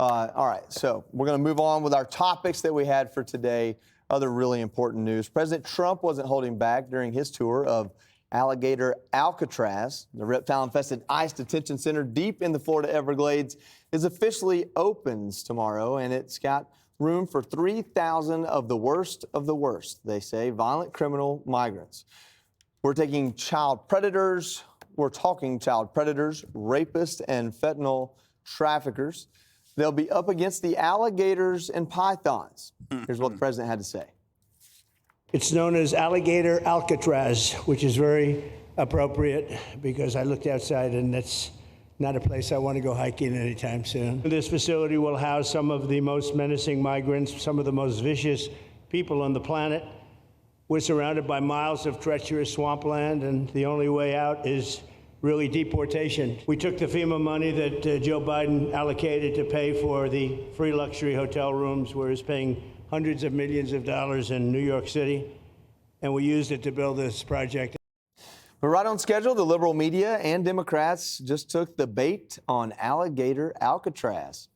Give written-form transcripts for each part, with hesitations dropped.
All right, so we're going to move on with our topics that we had for today. Other really important news. President Trump wasn't holding back during his tour of Alligator Alcatraz. The reptile-infested ICE detention center deep in the Florida Everglades is officially opens tomorrow, and it's got room for 3,000 of the worst, they say, violent criminal migrants. We're talking child predators, rapists, and fentanyl traffickers. They'll be up against the alligators and pythons. Here's what the president had to say. It's known as Alligator Alcatraz, which is very appropriate because I looked outside and that's not a place I want to go hiking anytime soon. This facility will house some of the most menacing migrants, some of the most vicious people on the planet. We're surrounded by miles of treacherous swampland, and the only way out is really deportation. We took the FEMA money that Joe Biden allocated to pay for the free luxury hotel rooms, where he's paying hundreds of millions of dollars in New York City, and we used it to build this project. But right on schedule, the liberal media and Democrats just took the bait on Alligator Alcatraz.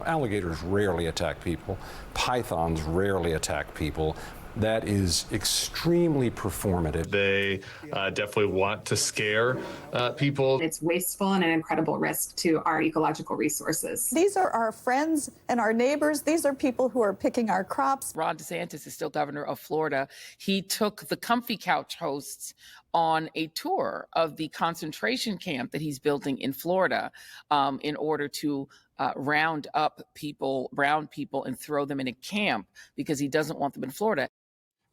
Alligators rarely attack people. Pythons rarely attack people. That is extremely performative. They definitely want to scare people. It's wasteful and an incredible risk to our ecological resources. These are our friends and our neighbors. These are people who are picking our crops. Ron DeSantis is still governor of Florida. He took the Comfy Couch hosts on a tour of the concentration camp that he's building in Florida in order to round up brown people, and throw them in a camp because he doesn't want them in Florida.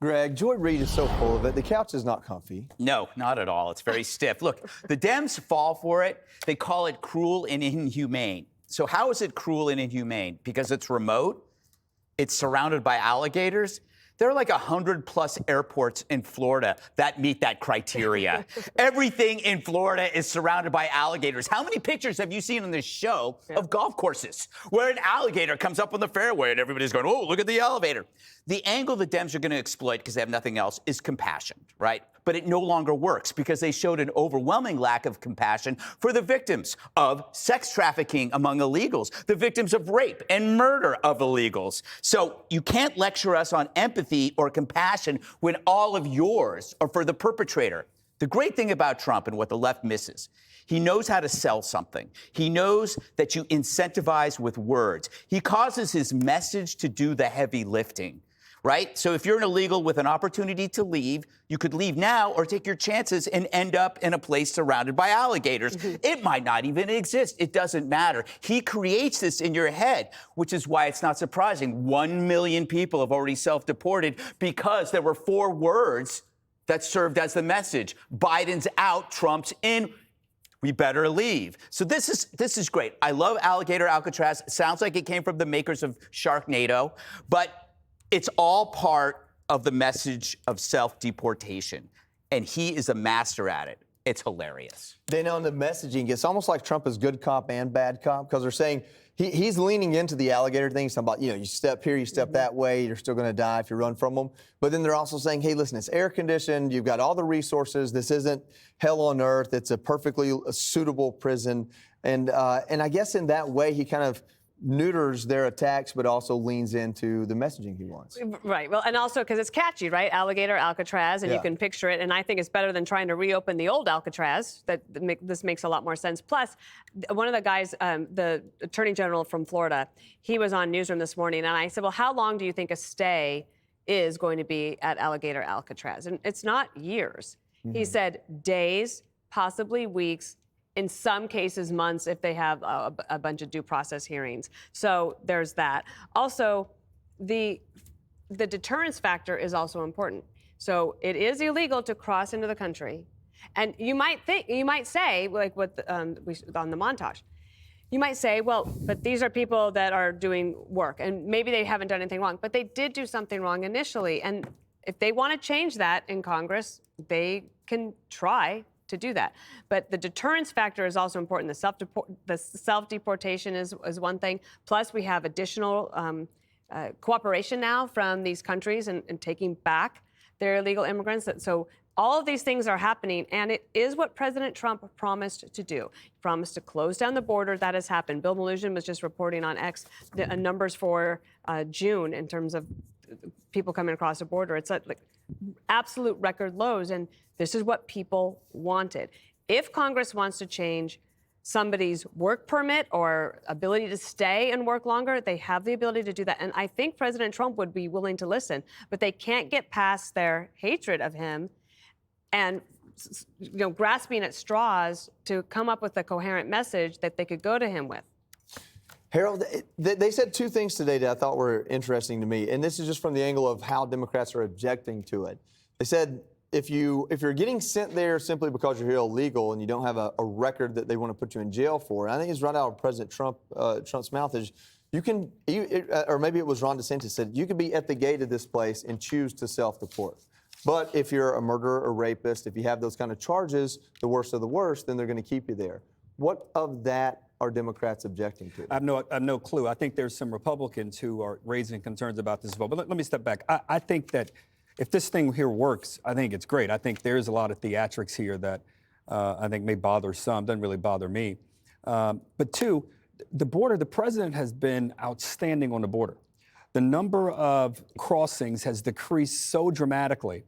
Greg, Joy Reid is so full of it. The couch is not comfy. No, not at all. It's very stiff. Look, the Dems fall for it. They call it cruel and inhumane. So how is it cruel and inhumane? Because it's remote? It's surrounded by alligators? There are like 100+ airports in Florida that meet that criteria. Everything in Florida is surrounded by alligators. How many pictures have you seen on this show of golf courses where an alligator comes up on the fairway and everybody's going, oh, look at the elevator? The angle the Dems are going to exploit, because they have nothing else, is compassion, right? But it no longer works because they showed an overwhelming lack of compassion for the victims of sex trafficking among illegals, the victims of rape and murder of illegals. So you can't lecture us on empathy or compassion when all of yours are for the perpetrator. The great thing about Trump and what the left misses, he knows how to sell something. He knows that you incentivize with words. He causes his message to do the heavy lifting. Right? So if you're an illegal with an opportunity to leave, you could leave now or take your chances and end up in a place surrounded by alligators. It might not even exist. It doesn't matter. He creates this in your head, which is why it's not surprising. 1 million people have already self-deported because there were 4 words that served as the message. Biden's out, Trump's in. We better leave. So this is great. I love Alligator Alcatraz. It sounds like it came from the makers of Sharknado, but it's all part of the message of self-deportation, and he is a master at it. It's hilarious. Then on the messaging, it's almost like Trump is good cop and bad cop, because they're saying he's leaning into the alligator thing. He's talking about, you step here, you step that way, you're still going to die if you run from them. But then they're also saying, hey, listen, it's air conditioned, you've got all the resources, this isn't hell on earth, it's a perfectly suitable prison. And I guess in that way, he kind of neuters their attacks, but also leans into the messaging he wants. Right. Well, and also because it's catchy, right? Alligator Alcatraz, and you can picture it. And I think it's better than trying to reopen the old Alcatraz. This makes a lot more sense. Plus, one of the guys, the Attorney General from Florida, he was on Newsroom this morning, and I said, well, how long do you think a stay is going to be at Alligator Alcatraz? And it's not years. He said days, possibly weeks, in some cases months if they have a bunch of due process hearings. So there's that. Also, the deterrence factor is also important. So it is illegal to cross into the country. And you might say, like what on the montage, you might say, well, but these are people that are doing work, and maybe they haven't done anything wrong, but they did do something wrong initially. And if they want to change that in Congress, they can try to do that. But the deterrence factor is also important. The self-deportation is one thing. Plus, we have additional cooperation now from these countries and taking back their illegal immigrants. So All of these things are happening, and it is what President Trump promised to do. He promised to close down the border. That has happened. Bill Melugin was just reporting on X the numbers for June in terms of people coming across the border. It's at like absolute record lows, and this is what people wanted. If Congress wants to change somebody's work permit or ability to stay and work longer, they have the ability to do that. And I think President Trump would be willing to listen, but they can't get past their hatred of him and grasping at straws to come up with a coherent message that they could go to him with. Harold, they said two things today that I thought were interesting to me, and this is just from the angle of how Democrats are objecting to it. They said if you're getting sent there simply because you're here illegal and you don't have a record that they want to put you in jail for, and I think it's right out of President Trump's mouth, is or maybe it was Ron DeSantis said, you could be at the gate of this place and choose to self-deport. But if you're a murderer or rapist, if you have those kind of charges, the worst of the worst, then they're going to keep you there. What of that are Democrats objecting to? I have no clue. I think there's some Republicans who are raising concerns about this vote. But let me step back. I think that if this thing here works, I think it's great. I think there's a lot of theatrics here that I think may bother some. Doesn't really bother me. But two, the border, the president has been outstanding on the border. The number of crossings has decreased so dramatically.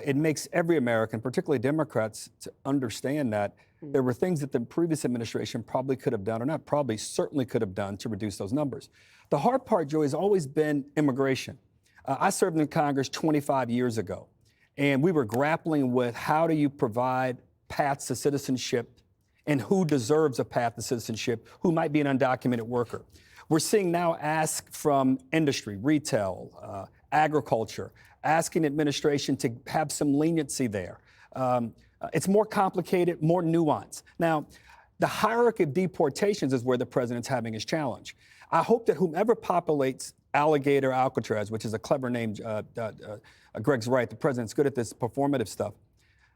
It makes every American, particularly Democrats, to understand that there were things that the previous administration probably could have done, or not probably, certainly could have done to reduce those numbers. The hard part, Joey, has always been immigration. I served in Congress 25 years ago, and we were grappling with how do you provide paths to citizenship and who deserves a path to citizenship, who might be an undocumented worker. We're seeing now ask from industry, retail, agriculture, asking administration to have some leniency there. It's more complicated, more nuanced. Now, the hierarchy of deportations is where the president's having his challenge. I hope that whomever populates Alligator Alcatraz, which is a clever name, Greg's right, the president's good at this performative stuff,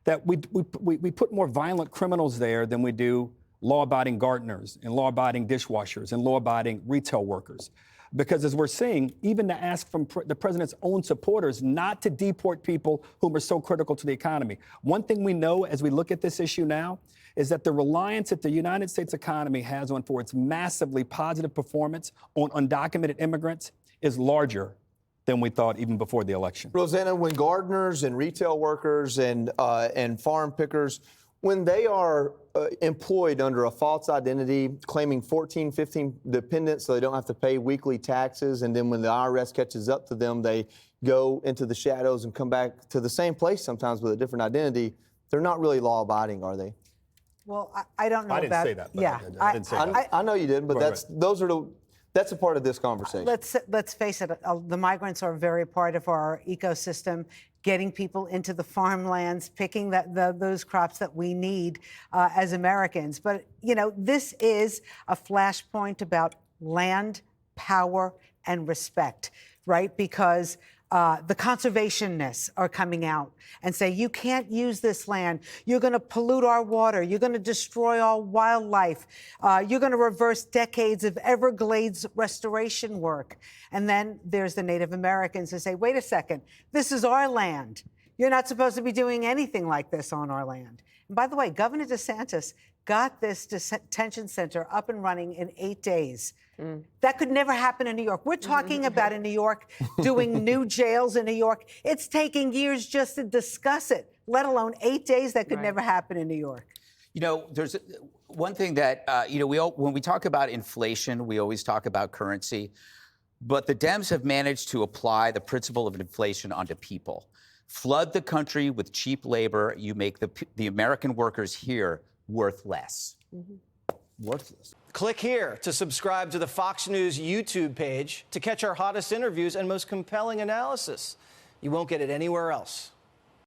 that we put more violent criminals there than we do law-abiding gardeners and law-abiding dishwashers and law-abiding retail workers. Because as we're seeing, even to ask from the president's own supporters not to deport people whom are so critical to the economy. One thing we know as we look at this issue now is that the reliance that the United States economy has on for its massively positive performance on undocumented immigrants is larger than we thought even before the election. Rosanna, when gardeners and retail workers and farm pickers, when they are employed under a false identity, claiming 14, 15 dependents so they don't have to pay weekly taxes, and then when the IRS catches up to them, they go into the shadows and come back to the same place sometimes with a different identity, they're not really law-abiding, are they? Well, I don't know I didn't about... say that. Yeah. I didn't say that. I know you didn't, but Right. that's a part of this conversation. Let's face it, the migrants are a very part of our ecosystem, getting people into the farmlands, picking those crops that we need as Americans. But, this is a flashpoint about land, power, and respect, right? Because the conservationists are coming out and say, you can't use this land. You're going to pollute our water. You're going to destroy our wildlife. You're going to reverse decades of Everglades restoration work. And then there's the Native Americans who say, wait a second, this is our land. You're not supposed to be doing anything like this on our land. And by the way, Governor DeSantis got this detention center up and running in 8 days. That could never happen in New York. We're talking about in New York doing new jails in New York. It's taking years just to discuss it, let alone 8 days. That could never happen in New York. There's one thing that, when we talk about inflation, we always talk about currency. But the Dems have managed to apply the principle of inflation onto people. Flood the country with cheap labor. You make the American workers here worth less. Worthless. Click here to subscribe to the Fox News YouTube page to catch our hottest interviews and most compelling analysis. You won't get it anywhere else.